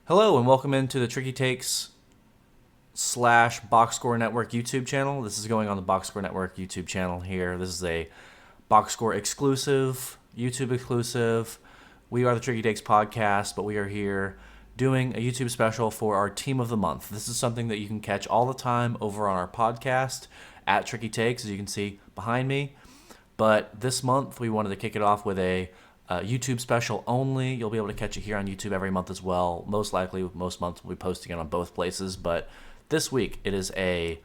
Hello and welcome into the Triicky Takes slash Box Score Network YouTube channel. This is going on the Box Score Network YouTube channel here. This is a Box Score exclusive, YouTube exclusive. We are the Triicky Takes podcast, but we are here doing a YouTube special for our Team of the Month. This is something that you can catch all the time over on our podcast at Triicky Takes, as you can see behind me. But this month, we wanted to kick it off with a YouTube special only. You'll be able to catch it here on YouTube every month as well. Most likely, most months we'll be posting it on both places. But this week, it is a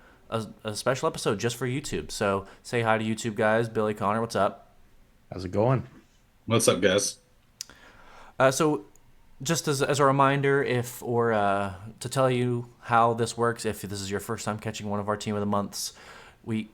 special episode just for YouTube. So say hi to YouTube guys. Billy, Connor, what's up? How's it going? What's up, guys? So just as a reminder, to tell you how this works, if this is your first time catching one of our Team of the Months,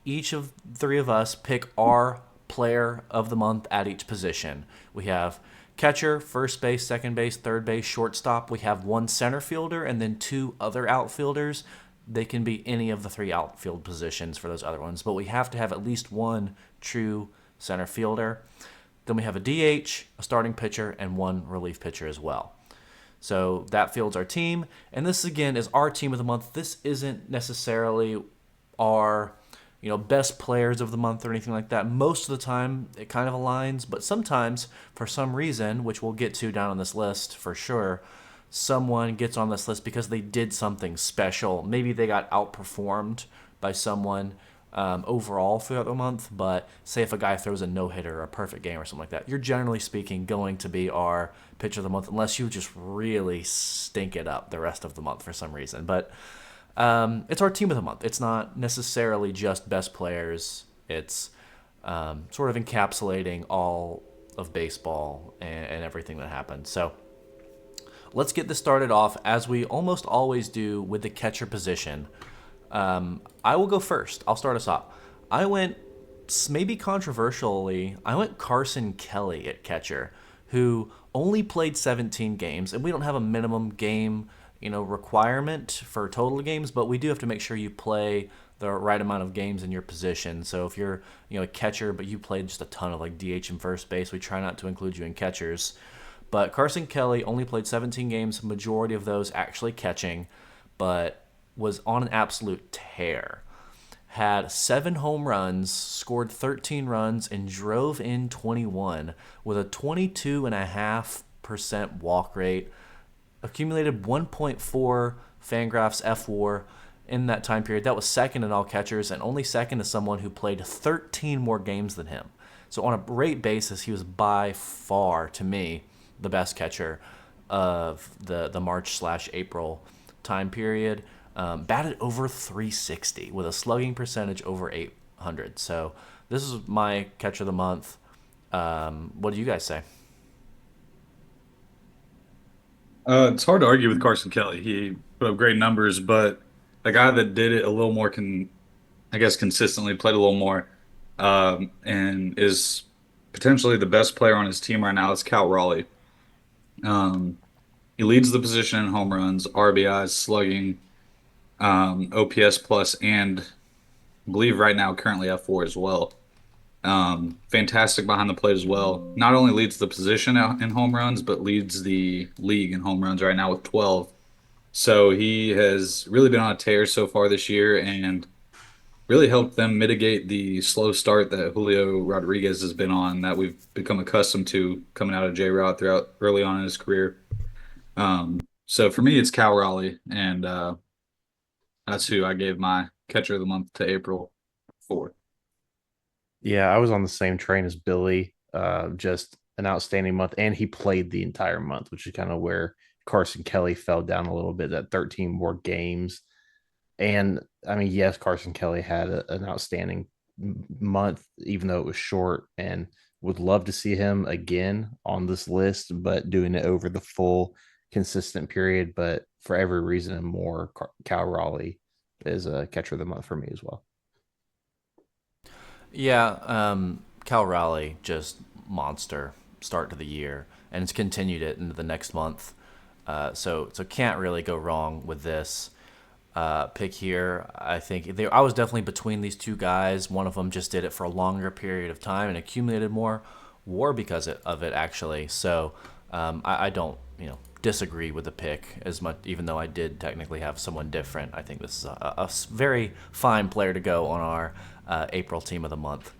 each of three of us pick our player of the month at each position. We have catcher, first base, second base, third base, shortstop. We have one center fielder and then two other outfielders. They can be any of the three outfield positions for those other ones, but we have to have at least one true center fielder. Then we have a DH, a starting pitcher, and one relief pitcher as well. So that fields our team. And this, again, is our Team of the Month. This isn't necessarily our best players of the month or anything like that. Most of the time, it kind of aligns, but sometimes, for some reason, which we'll get to down on this list for sure, someone gets on this list because they did something special. Maybe they got outperformed by someone overall throughout the month, but say if a guy throws a no-hitter or a perfect game or something like that, you're generally speaking going to be our pitcher of the month unless you just really stink it up the rest of the month for some reason. But it's our Team of the Month. It's not necessarily just best players. It's sort of encapsulating all of baseball and everything that happened. So let's get this started off, as we almost always do, with the catcher position. I will go first. I'll start us off. I went, maybe controversially, Carson Kelly at catcher, who only played 17 games, and we don't have a minimum game requirement for total games, but we do have to make sure you play the right amount of games in your position. So if you're a catcher but you played just a ton of like DH and first base, we try not to include you in catchers. But Carson Kelly only played 17 games, majority of those actually catching, but was on an absolute tear. Had 7 home runs, scored 13 runs, and drove in 21 with a 22.5% walk rate. Accumulated 1.4 Fangraphs F WAR in that time period. That was second in all catchers, and only second to someone who played 13 more games than him. So on a rate basis, he was by far, to me, the best catcher of the March/April time period. Batted over 360 with a slugging percentage over 800. So this is my catcher of the month. What do you guys say? It's hard to argue with Carson Kelly. He put up great numbers, but the guy that did it a little more I guess, consistently played a little more, and is potentially the best player on his team right now is Cal Raleigh. Um, he leads the position in home runs, RBIs, slugging, OPS plus, and I believe right now currently F4 as well. Fantastic behind the plate as well. Not only leads the position out in home runs, but leads the league in home runs right now with 12. So he has really been on a tear so far this year and really helped them mitigate the slow start that Julio Rodriguez has been on, that we've become accustomed to coming out of J-Rod throughout early on in his career. So for me, it's Cal Raleigh, and that's who I gave my catcher of the month to April for. Yeah, I was on the same train as Billy. Just an outstanding month, and he played the entire month, which is kind of where Carson Kelly fell down a little bit. That 13 more games, and I mean, yes, Carson Kelly had an outstanding month, even though it was short, and would love to see him again on this list, but doing it over the full consistent period. But for every reason and more, Cal Raleigh is a catcher of the month for me as well. Yeah, Cal Raleigh, just monster start to the year, and it's continued it into the next month. So can't really go wrong with this pick here. I was definitely between these two guys. One of them just did it for a longer period of time and accumulated more WAR because of it actually. So I don't disagree with the pick as much, even though I did technically have someone different. I think this is a very fine player to go on our April team of the month.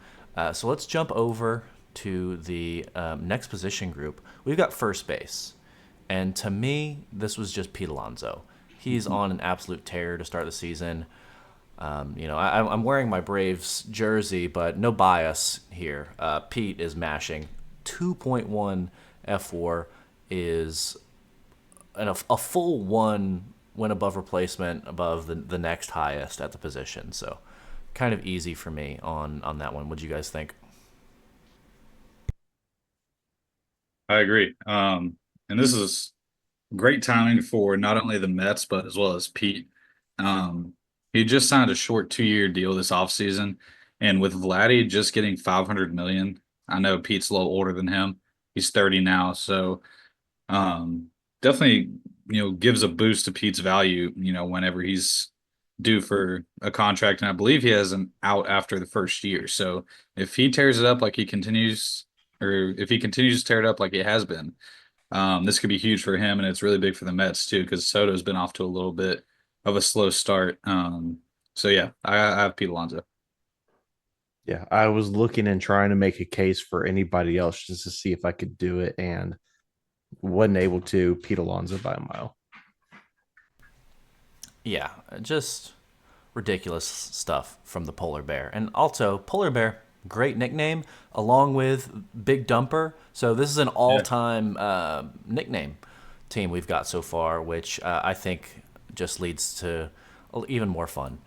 So let's jump over to the next position group. We've got first base. And to me, this was just Pete Alonso. He's on an absolute tear to start the season. I'm wearing my Braves jersey, but no bias here. Pete is mashing. 2.1 F4 is a full one win above replacement above the next highest at the position. So kind of easy for me on that one. What do you guys think? I agree. And this is great timing for not only the Mets, but as well as Pete. Um, he just signed a short 2-year deal this offseason. And with Vladdy just getting 500 million, I know Pete's a little older than him. He's 30 now. So um, definitely, gives a boost to Pete's value, whenever he's due for a contract. And I believe he has an out after the first year. So if he tears it up like he continues, or if he continues to tear it up like he has been, this could be huge for him, and it's really big for the Mets too, because Soto's been off to a little bit of a slow start. So yeah, I have Pete Alonso. Yeah, I was looking and trying to make a case for anybody else just to see if I could do it, and wasn't able to. Pete Alonso by a mile. Yeah, just ridiculous stuff from the polar bear. And also, polar bear, great nickname, along with Big Dumper. So this is an Yeah. all-time nickname team we've got so far, which I think just leads to even more fun.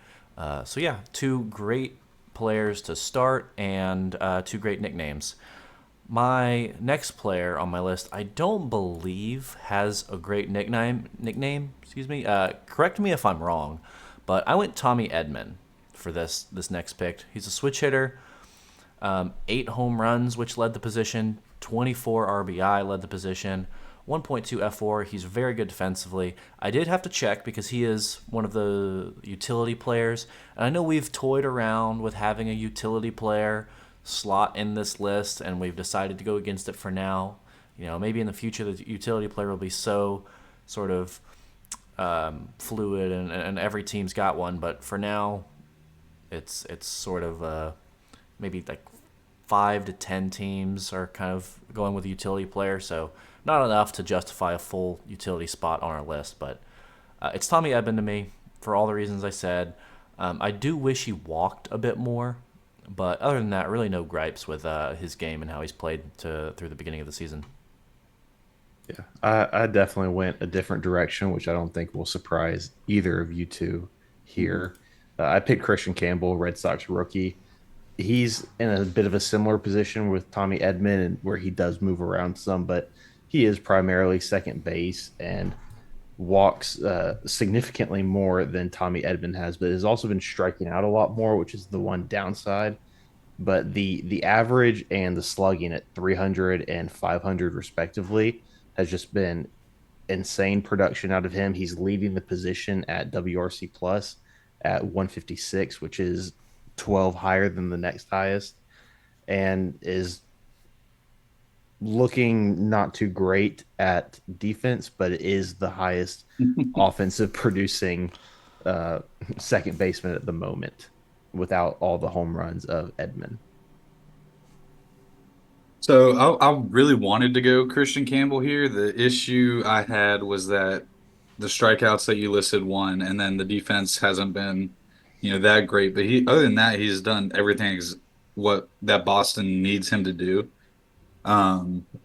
So yeah, two great players to start and two great nicknames. My next player on my list, I don't believe has a great nickname. Excuse me. Correct me if I'm wrong, but I went Tommy Edman for this next pick. He's a switch hitter, 8 home runs, which led the position. 24 RBI led the position. 1.2 F4. He's very good defensively. I did have to check because he is one of the utility players. And I know we've toyed around with having a utility player slot in this list, and we've decided to go against it for now. Maybe in the future the utility player will be so sort of fluid, and every team's got one. But for now, it's sort of maybe like 5 to 10 teams are kind of going with a utility player. So not enough to justify a full utility spot on our list, but it's Tommy Edman to me for all the reasons I said. I do wish he walked a bit more, but other than that, really no gripes with his game and how he's played through the beginning of the season. Yeah, I definitely went a different direction, which I don't think will surprise either of you two here. I picked Christian Campbell, Red Sox rookie. He's in a bit of a similar position with Tommy Edman, and where he does move around some, but he is primarily second base and walks significantly more than Tommy Edman has, but has also been striking out a lot more, which is the one downside. But the average and the slugging at 300 and 500 respectively has just been insane production out of him. He's leading the position at WRC plus at 156, which is 12 higher than the next highest, and is looking not too great at defense, but it is the highest offensive producing uh, second baseman at the moment without all the home runs of Edman. So I really wanted to go Christian Campbell here. The issue I had was that the strikeouts that you listed won, and then the defense hasn't been, that great. But other than that, he's done everything what that Boston needs him to do.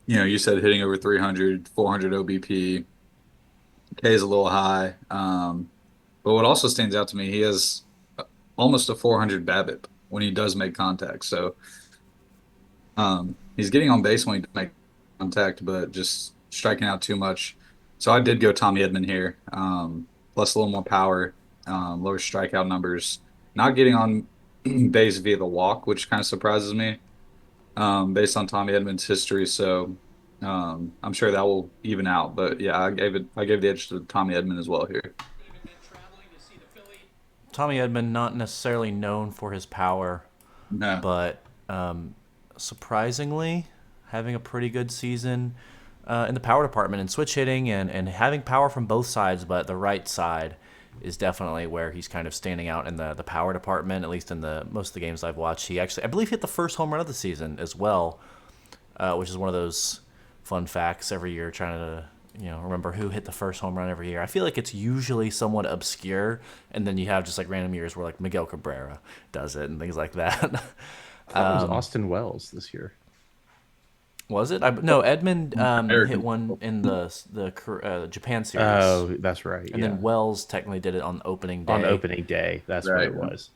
You said hitting over 300, 400 OBP. K is a little high. But what also stands out to me, he has almost a 400 BABIP when he does make contact. So he's getting on base when he does make contact, but just striking out too much. So I did go Tommy Edman here, plus a little more power, lower strikeout numbers, not getting on base via the walk, which kind of surprises me, based on Tommy Edman's history. So I'm sure that will even out. But yeah, I gave the edge to Tommy Edman as well here. Tommy Edman, not necessarily known for his power, No. but surprisingly, having a pretty good season. in the power department and switch hitting and having power from both sides, but the right side is definitely where he's kind of standing out in the power department, at least in the most of the games I've watched. He actually, I believe, hit the first home run of the season as well, which is one of those fun facts every year, trying to remember who hit the first home run every year. I feel like it's usually somewhat obscure, and then you have just like random years where like Miguel Cabrera does it and things like that. I thought it was Austin Wells this year. Was it? No, Edmund hit American. one in the Japan series, Oh, that's right. and Yeah. then Wells technically did it on opening day. On opening day. That's what Right. it was.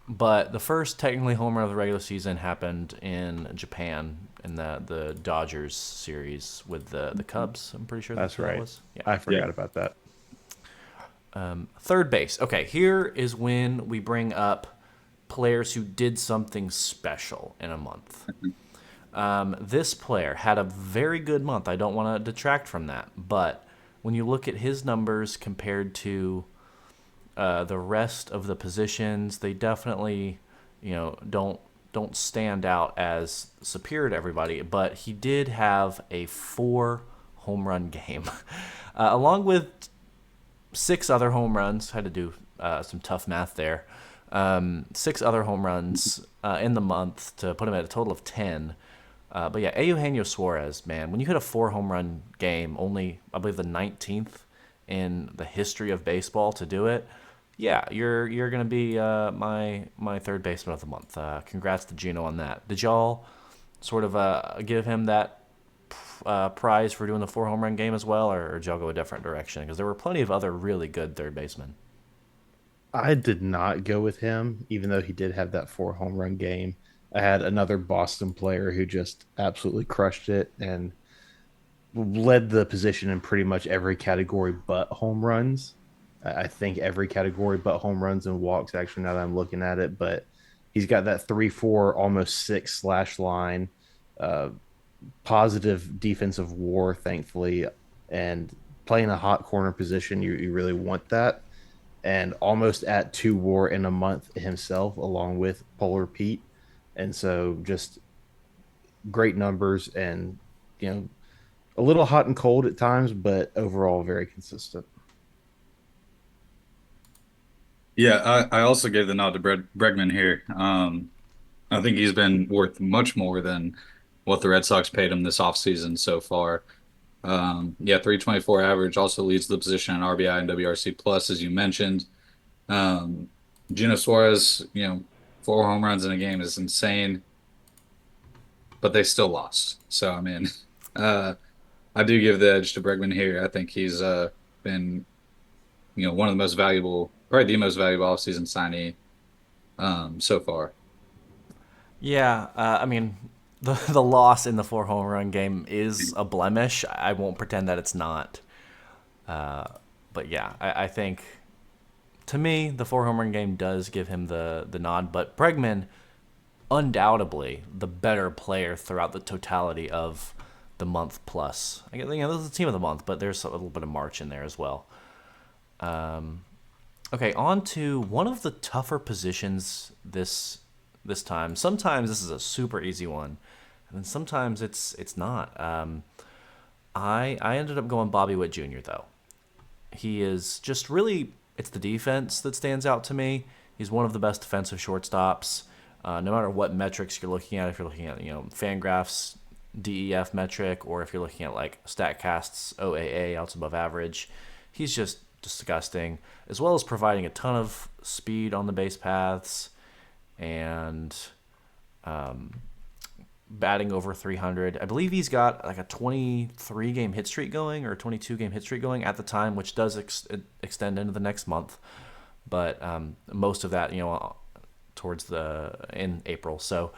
But the first technically home run of the regular season happened in Japan in the Dodgers series with the Cubs. I'm pretty sure That's who that right. was. Yeah. I forgot Yeah. about that. Third base. Okay, here is when we bring up players who did something special in a month. This player had a very good month. I don't want to detract from that, but when you look at his numbers compared to the rest of the positions, they definitely, don't stand out as superior to everybody. But he did have a 4 home run game, along with 6 other home runs. Had to do some tough math there. 6 other home runs in the month to put him at a total of 10. But yeah, Eugenio Suarez, man, when you hit a 4 home run game, only I believe the 19th in the history of baseball to do it. Yeah, you're gonna be my third baseman of the month. Congrats to Gino on that. Did y'all sort of give him that prize for doing the 4 home run game as well, or did y'all go a different direction? Because there were plenty of other really good third basemen. I did not go with him, even though he did have that 4 home run game. I had another Boston player who just absolutely crushed it and led the position in pretty much every category but home runs. I think every category but home runs and walks, actually, now that I'm looking at it. But he's got that 3-4, almost six slash line, uh, positive defensive war, thankfully, and playing a hot corner position. You really want that. And almost at 2 WAR in a month himself, along with Polar Pete. And so just great numbers and, you know, a little hot and cold at times, but overall very consistent. Yeah, I also gave the nod to Bregman here. I think he's been worth much more than what the Red Sox paid him this offseason so far. Yeah, 324 average, also leads the position in RBI and WRC plus, as you mentioned. Um, Gino Suarez, 4 home runs in a game is insane, but they still lost. So I mean, uh, I do give the edge to Bregman here. I think he's been, one of the most valuable, probably the most valuable offseason signee so far. Yeah, I mean, the loss in the 4 home run game is a blemish. I won't pretend that it's not. But yeah, I think to me the 4 home run game does give him the nod. But Bregman, undoubtedly the better player throughout the totality of the month plus. I guess, this is the team of the month, but there's a little bit of March in there as well. Okay, on to one of the tougher positions this time. Sometimes this is a super easy one, and then sometimes it's not. I ended up going Bobby Witt Jr. though. He is just really, it's the defense that stands out to me. He's one of the best defensive shortstops. No matter what metrics you're looking at, if you're looking at Fangraphs DEF metric, or if you're looking at like Statcast's OAA, outs above average, he's just disgusting. As well as providing a ton of speed on the base paths and batting over 300. I believe he's got like a 23 game hit streak going, or a 22 game hit streak going at the time, which does extend into the next month. But most of that, towards in April. So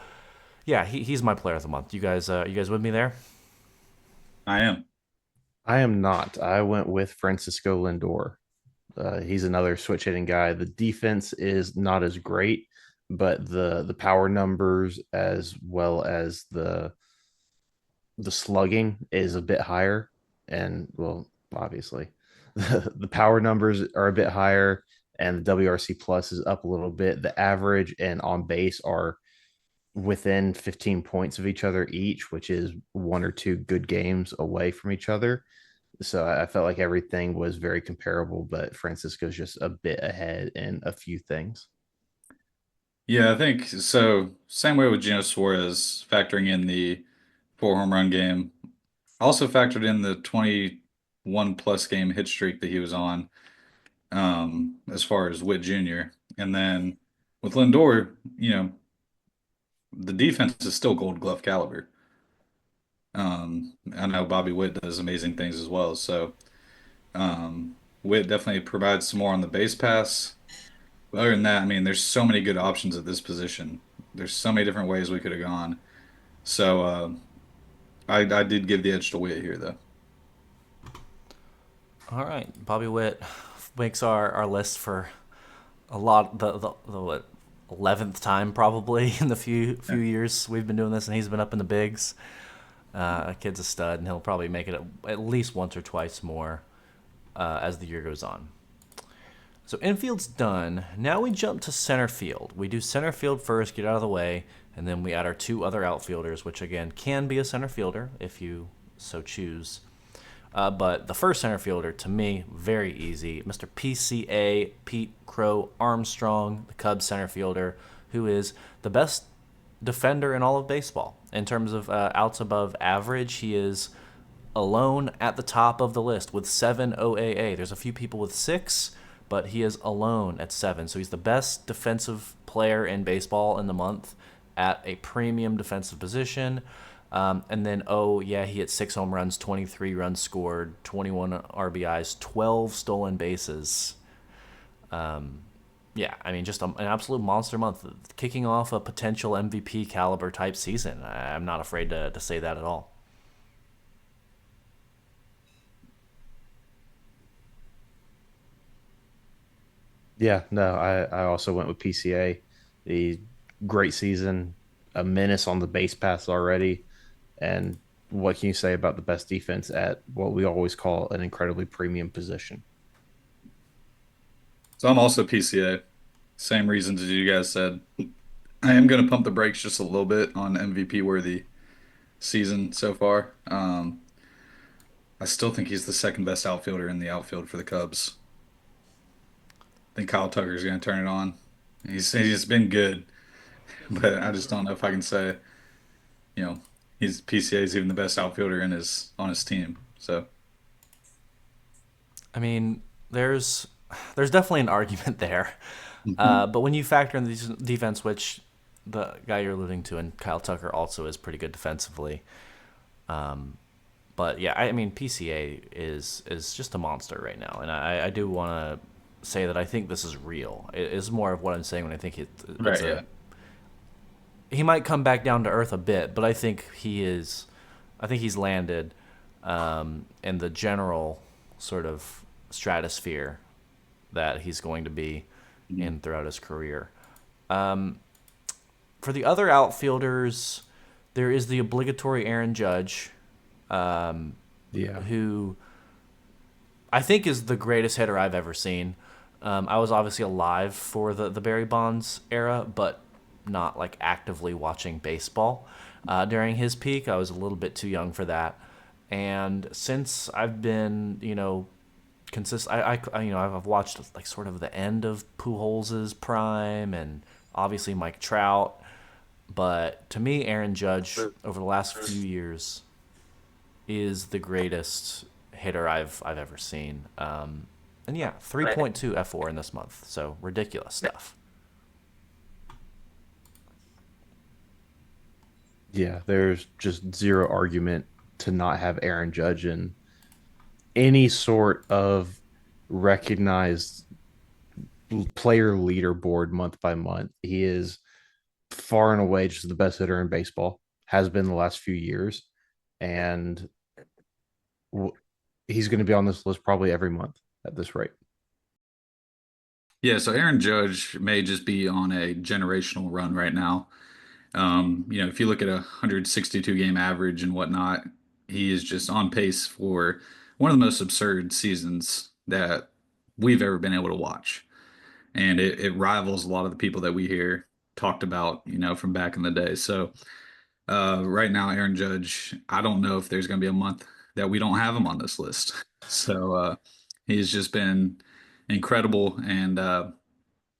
yeah, he's my player of the month. You guys with me there? I am. I am not. I went with Francisco Lindor. He's another switch hitting guy. The defense is not as great, but the power numbers as well as the slugging is a bit higher. And well, obviously, the power numbers are a bit higher, and the WRC plus is up a little bit. The average and on base are within 15 points of each other each, which is one or two good games away from each other. So I felt like everything was very comparable, but Francisco's just a bit ahead in a few things. Yeah, I think so. Same way with Gino Suarez factoring in the 4 home run game. Also factored in the 21 plus game hit streak that he was on, as far as Witt Jr. And then with Lindor, the defense is still Gold Glove caliber. I know Bobby Witt does amazing things as well. So Witt definitely provides some more on the base pass. But other than that, I mean, there's so many good options at this position. There's so many different ways we could have gone. So I did give the edge to Witt here, though. All right, Bobby Witt makes our list for a lot the what 11th time probably in the few years we've been doing this, and he's been up in the bigs. Kid's a stud, and he'll probably make it at least once or twice more as the year goes on. So infield's done. Now we jump to center field. We do center field first, get out of the way, and then we add our two other outfielders, which again can be a center fielder if you so choose. But the first center fielder, to me, very easy. Mr. PCA, Pete Crow Armstrong, the Cubs center fielder, who is the best defender in all of baseball. In terms of outs above average, he is alone at the top of the list with 7 OAA. There's a few people with 6, but he is alone at 7. So he's the best defensive player in baseball in the month at a premium defensive position. And then, he hit 6 home runs, 23 runs scored, 21 RBIs, 12 stolen bases. I mean, just an absolute monster month, kicking off a potential MVP caliber type season. I'm not afraid to say that at all. Yeah, no, I also went with PCA. The great season, a menace on the base pass already. And what can you say about the best defense at what we always call an incredibly premium position? So I'm also PCA. Same reasons as you guys said. I am going to pump the brakes just a little bit on MVP worthy season so far. I still think he's the second best outfielder in the outfield for the Cubs. I think Kyle Tucker's going to turn it on. He's been good, but I just don't know if I can say, you know, he's PCA is even the best outfielder in his on his team. So I mean, there's definitely an argument there. Mhm. But when you factor in the defense, which the guy you're alluding to, and Kyle Tucker also is pretty good defensively. But yeah, I mean PCA is just a monster right now, and I do want to say that I think this is real. It is more of what I'm saying when I think it's Right, a yeah. he might come back down to earth a bit, but I think he is. I think he's landed in the general sort of stratosphere that he's going to be Mhm. in throughout his career. For the other outfielders, there is the obligatory Aaron Judge, Yeah. who I think is the greatest hitter I've ever seen. I was obviously alive for the Barry Bonds era, but not like actively watching baseball during his peak. I was a little bit too young for that. And since I've been, I've watched like sort of the end of Pujols' prime and obviously Mike Trout. But to me, Aaron Judge over the last few years is the greatest hitter I've ever seen. And yeah, 3.2 F4 in this month, so ridiculous stuff. Yeah, there's just zero argument to not have Aaron Judge in any sort of recognized player leaderboard month by month. He is far and away just the best hitter in baseball, has been the last few years. And he's going to be on this list probably every month at this rate. Yeah, so Aaron Judge may just be on a generational run right now. If you look at a 162 game average and whatnot, he is just on pace for one of the most absurd seasons that we've ever been able to watch. And it rivals a lot of the people that we hear talked about, from back in the day. So right now, Aaron Judge, I don't know if there's going to be a month that we don't have him on this list. So he's just been incredible, and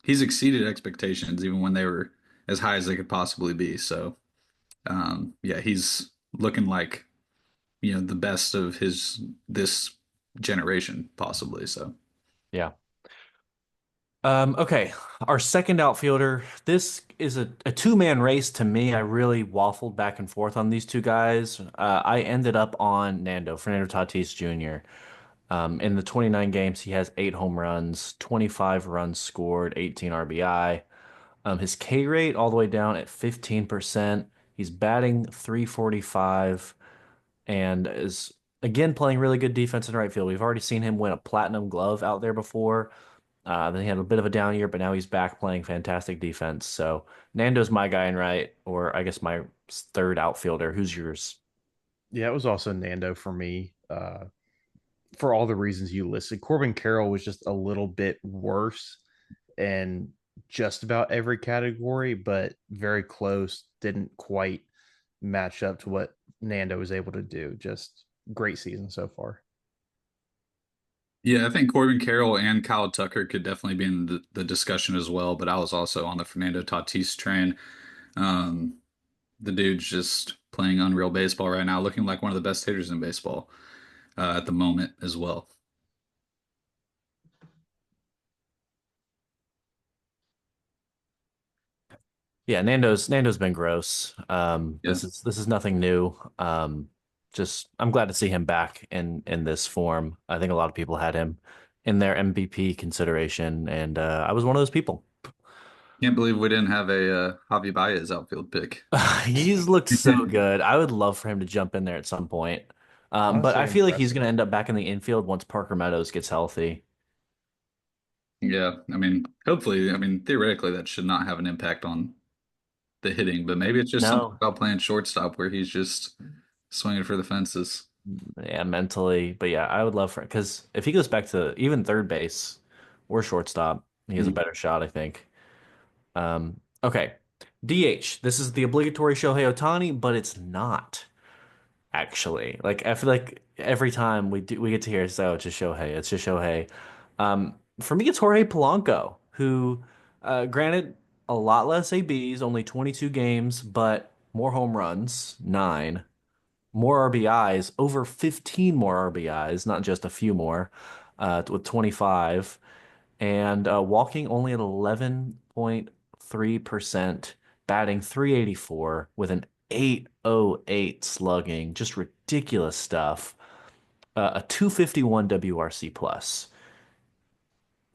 he's exceeded expectations even when they were as high as they could possibly be. So yeah, he's looking like the best of his this generation possibly. So Yeah. Okay, our second outfielder. This is a two-man race to me. I really waffled back and forth on these two guys. I ended up on Fernando Tatis Jr. In the 29 games, he has 8 home runs, 25 runs scored, 18 RBI. His K rate all the way down at 15%. He's batting 345 and is again playing really good defense in right field. We've already seen him win a platinum glove out there before. Then he had a bit of a down year, but now he's back playing fantastic defense. So Nando's my guy in right, or I guess my third outfielder. Who's yours? Yeah, it was also Nando for me. For all the reasons you listed, Corbin Carroll was just a little bit worse in just about every category, but very close. Didn't quite match up to what Nando was able to do. Just great season so far. yeah, I think Corbin Carroll and Kyle Tucker could definitely be in the discussion as well. But I was also on the Fernando Tatis train. Um, the dude's just playing unreal baseball right now, looking like one of the best hitters in baseball at the moment as well. Yeah, Nando's been gross. Yeah, This is nothing new. Just I'm glad to see him back in this form. I think a lot of people had him in their MVP consideration, and I was one of those people. can't believe we didn't have a Javi Baez outfield pick. He's looked so good. I would love for him to jump in there at some point. But Honestly, I feel like he's going impressive. to end up back in the infield once Parker Meadows gets healthy. Yeah, I mean, hopefully, I mean, theoretically, that should not have an impact on the hitting, but maybe it's just something No, about playing shortstop where he's just swinging for the fences. yeah, mentally, but yeah, I would love for because if he goes back to even third base or shortstop, he has a Mhm. better shot, I think. Okay, DH. This is the obligatory Shohei Ohtani, but it's not actually. Like I feel like every time we get to hear so it's just Shohei, it's just Shohei. For me, it's Jorge Polanco, who, granted, a lot less ABs, only 22 games, but more home runs, 9, more RBIs, over 15 more RBIs, not just a few more, with 25, and walking only at 11.3%, batting 384 with an 808 slugging, just ridiculous stuff. A 251 WRC plus.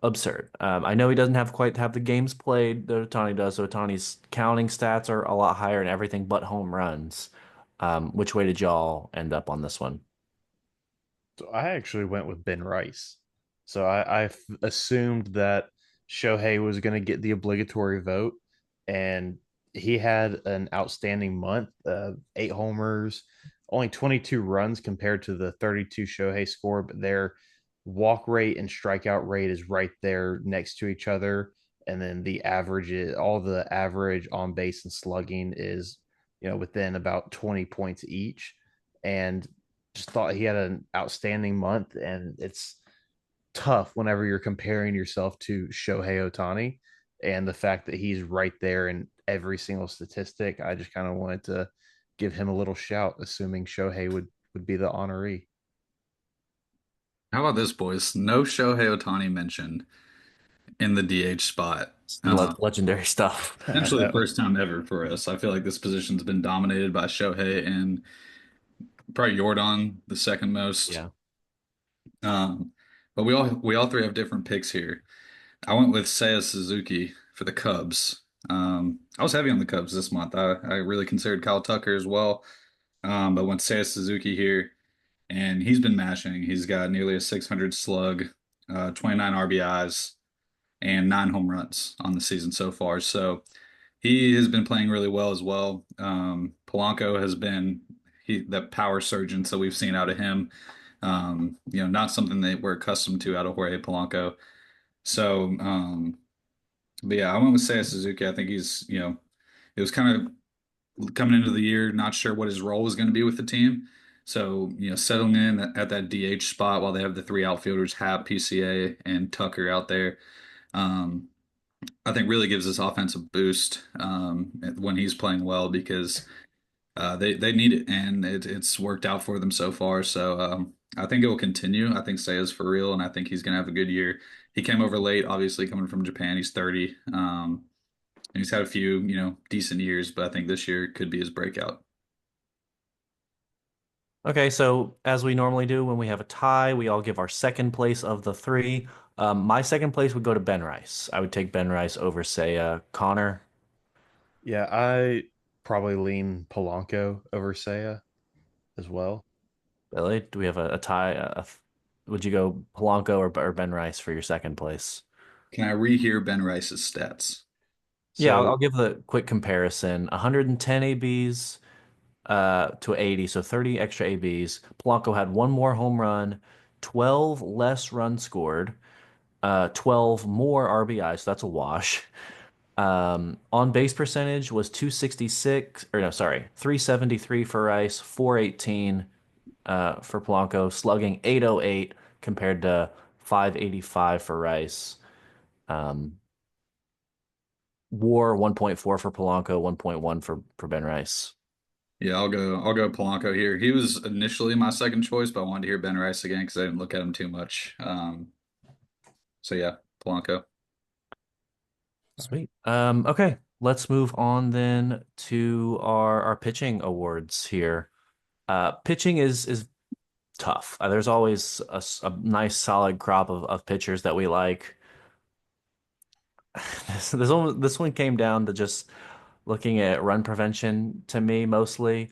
Absurd. I know he doesn't have quite have the games played that Otani does. So Otani's counting stats are a lot higher in everything but home runs. Which way did y'all end up on this one? So I actually went with Ben Rice. So assumed that Shohei was going to get the obligatory vote, and he had an outstanding month. 8 homers, only 22 runs compared to the 32 Shohei scored, but their walk rate and strikeout rate is right there next to each other. And then all the average on base and slugging is, within about 20 points each. And just thought he had an outstanding month, and it's tough whenever you're comparing yourself to Shohei Ohtani and the fact that he's right there in every single statistic. I just kind of wanted to give him a little shout, assuming Shohei would be the honoree. How about this, boys? No Shohei Ohtani mentioned in the DH spot. Legendary stuff. I Essentially the know. first time ever for us. I feel like this position's been dominated by Shohei and probably Jordan, the second most. Yeah. Um, but we all three have different picks here. I went with Seiya Suzuki for the Cubs. I was heavy on the Cubs this month. I really considered Kyle Tucker as well. But went Seiya Suzuki here, and he's been mashing. He's got nearly a 600 slug, 29 RBIs, and 9 home runs on the season so far. So he has been playing really well as well. Polanco has been that power surgeon, so we've seen out of him. Not something that we're accustomed to out of Jorge Polanco. So But yeah, I went with Seiya Suzuki. I think it was kind of coming into the year, not sure what his role was going to be with the team. So, settling in at that DH spot while they have the three outfielders, Hap, PCA, and Tucker out there, um, I think really gives this offense a boost when he's playing well because they need it, and it's worked out for them so far. So I think it will continue. I think Seiya's for real, and I think he's going to have a good year. He came over late, obviously coming from Japan. He's 30. And he's had a few, decent years, but I think this year could be his breakout. Okay, so as we normally do when we have a tie, we all give our second place of the three. My second place would go to Ben Rice. I would take Ben Rice over, say, Connor. Yeah, I probably lean Polanco over Seiya as well. Billy, do we have a tie? Would you go Polanco or Ben Rice for your second place? Can I rehear Ben Rice's stats? Yeah, So I'll give the quick comparison. 110 ABs to 80, so 30 extra ABs. Polanco had one more home run, 12 less runs scored, 12 more RBI, so that's a wash. On base percentage was 266, or no, sorry, 373 for Rice, 418 for Polanco, slugging 808 compared to 585 for Rice. Um, WAR 1.4 for Polanco, 1.1 for Ben Rice. yeah, I'll go Polanco here. He was initially my second choice, but I wanted to hear Ben Rice again because I didn't look at him too much. So yeah, Polanco. All right. Sweet. Okay, let's move on then to our pitching awards here. Pitching is tough. There's always a nice solid crop of pitchers that we like. This one came down to just looking at run prevention to me mostly.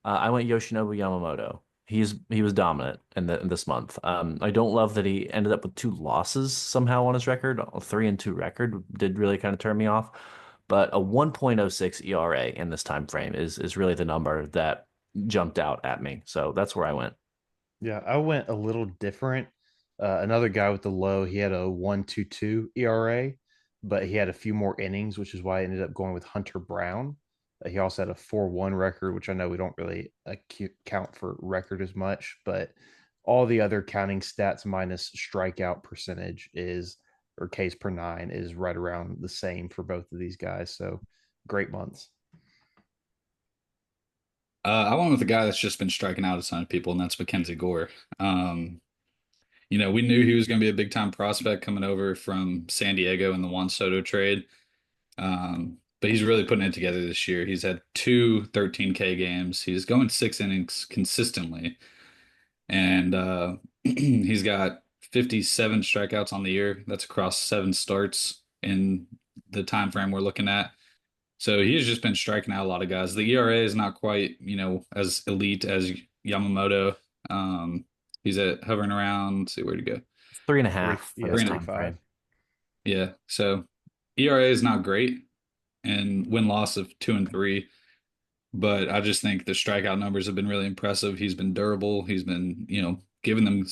I went Yoshinobu Yamamoto. He was dominant in this month. I don't love that he ended up with two losses somehow on his record. A 3-2 record did really kind of turn me off. But a 1.06 ERA in this time frame is really the number that jumped out at me. So that's where I went. Yeah, I went a little different. Another guy with the low, he had a 1.22 ERA, but he had a few more innings, which is why I ended up going with Hunter Brown. He also had a 4.1 record, which I know we don't really count for record as much, but all the other counting stats minus strikeout percentage is, or Ks per nine, is right around the same for both of these guys. So great months. I went with a guy that's just been striking out a ton of people, and that's Mackenzie Gore. Um, we knew he was going to be a big time prospect coming over from San Diego in the Juan Soto trade. But he's really putting it together this year. He's had two 13K games. He's going 6 innings consistently. And he's got 57 strikeouts on the year. That's across 7 starts in the time frame we're looking at. So he's just been striking out a lot of guys. The ERA is not quite, as elite as Yamamoto. Um, he's at hovering around, let's see where to go. Three and a Three, half for yeah, this Three and a, time 3.5. frame. yeah. So ERA is not great and win-loss of 2 and 3. But I just think the strikeout numbers have been really impressive. He's been durable. He's been, giving them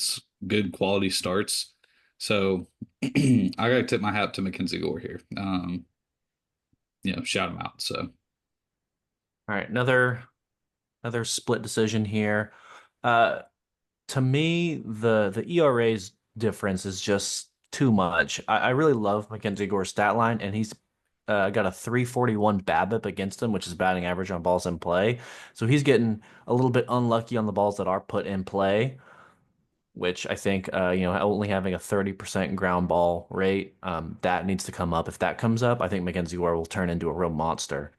good quality starts. So I got to tip my hat to Mackenzie Gore here. Shout him out. So All right, another split decision here. Uh, to me, the ERA's difference is just too much. I really love Mackenzie Gore's stat line, and he's got a 341 BABIP against him, which is batting average on balls in play. So he's getting a little bit unlucky on the balls that are put in play, which I think, only having a 30% ground ball rate, that needs to come up. If that comes up, I think Mackenzie Gore will turn into a real monster.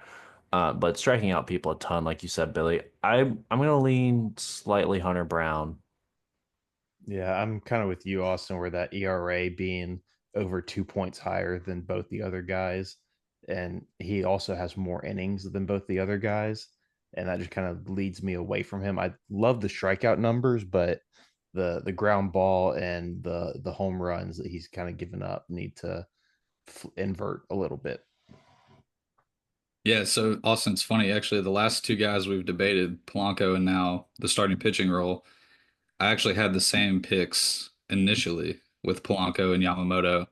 But striking out people a ton, like you said, Billy. I'm gonna lean slightly Hunter Brown. Yeah, I'm kind of with you, Austin, where that ERA being over 2 points higher than both the other guys. And he also has more innings than both the other guys. And that just kind of leads me away from him. I love the strikeout numbers, but the ground ball and the home runs that he's kind of given up need to invert a little bit. yeah, so Austin, it's funny actually. The last two guys we've debated, Polanco and now the starting pitching role, I actually had the same picks initially with Polanco and Yamamoto.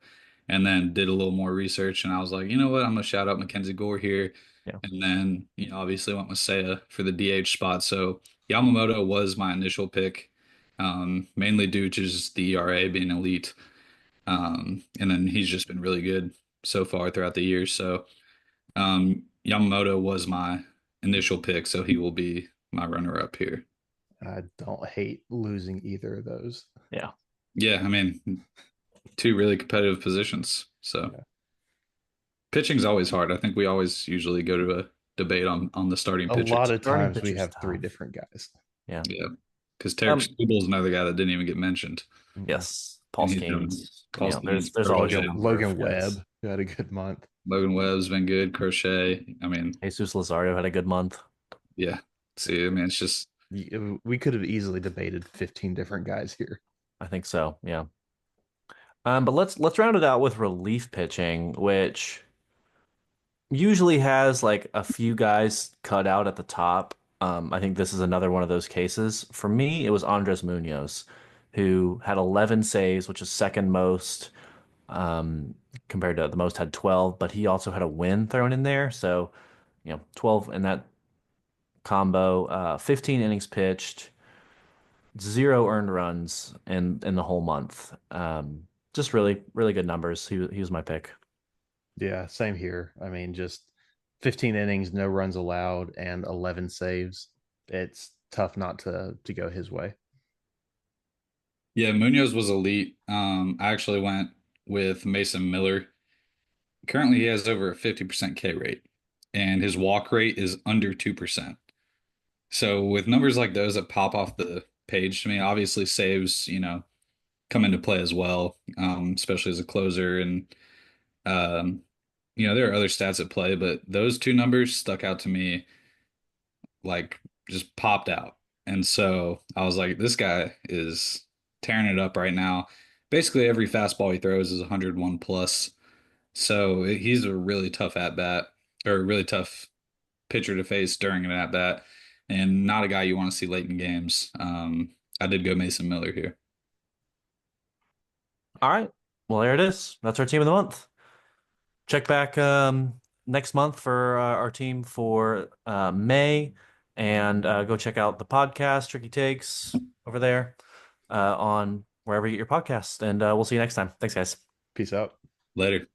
and then did a little more research. And I was like, you know what? I'm gonna shout out Mackenzie Gore here. Yeah. And then, obviously went with Seiya for the DH spot. So Yamamoto was my initial pick, mainly due to just the ERA being elite. And then he's just been really good so far throughout the year. So Yamamoto was my initial pick, so he will be my runner up here. I don't hate losing either of those. Yeah. Yeah, I mean, two really competitive positions. So Yeah. pitching's always hard. I think we always usually go to a debate on the starting A lot pitchers. of Starting times we pitcher's have three tough. different guys. Yeah. Yeah, because Tarek Um, Skubal is another guy that didn't even get mentioned, yes. Paul and he's doing Skeens. Paul Skeens, There's always a Crochet. number Logan of guys. Webb, who had a good month. Logan Webb's been good. Crochet. I mean, Jesus Lazario had a good month. yeah. See, I mean, it's just We could have easily debated 15 different guys here. I think so. Yeah. But let's round it out with relief pitching, which usually has like a few guys cut out at the top. I think this is another one of those cases. For me, it was Andres Munoz, who had 11 saves, which is second most, compared to the most had 12, but he also had a win thrown in there. So, 12 in that combo, 15 innings pitched, zero earned runs in the whole month. Just really, really good numbers. He was my pick. Yeah, same here. I mean, just 15 innings, no runs allowed, and 11 saves. It's tough not to go his way. yeah. Munoz was elite. I actually went with Mason Miller. Currently, he has over a 50% K rate, and his walk rate is under 2%. So with numbers like those that pop off the page to me, obviously saves, come into play as well, especially as a closer. And, um, there are other stats at play, but those two numbers stuck out to me, like just popped out. And so I was like, this guy is tearing it up right now. Basically, every fastball he throws is 101 plus. So he's a really tough at bat, or a really tough pitcher to face during an at bat, and not a guy you want to see late in games. I did go Mason Miller here. All right. Well, there it is. That's our team of the month. Check back next month for our team for May, and go check out the podcast, Tricky Takes, over there on wherever you get your podcasts. And we'll see you next time. Thanks, guys. Peace out. Later.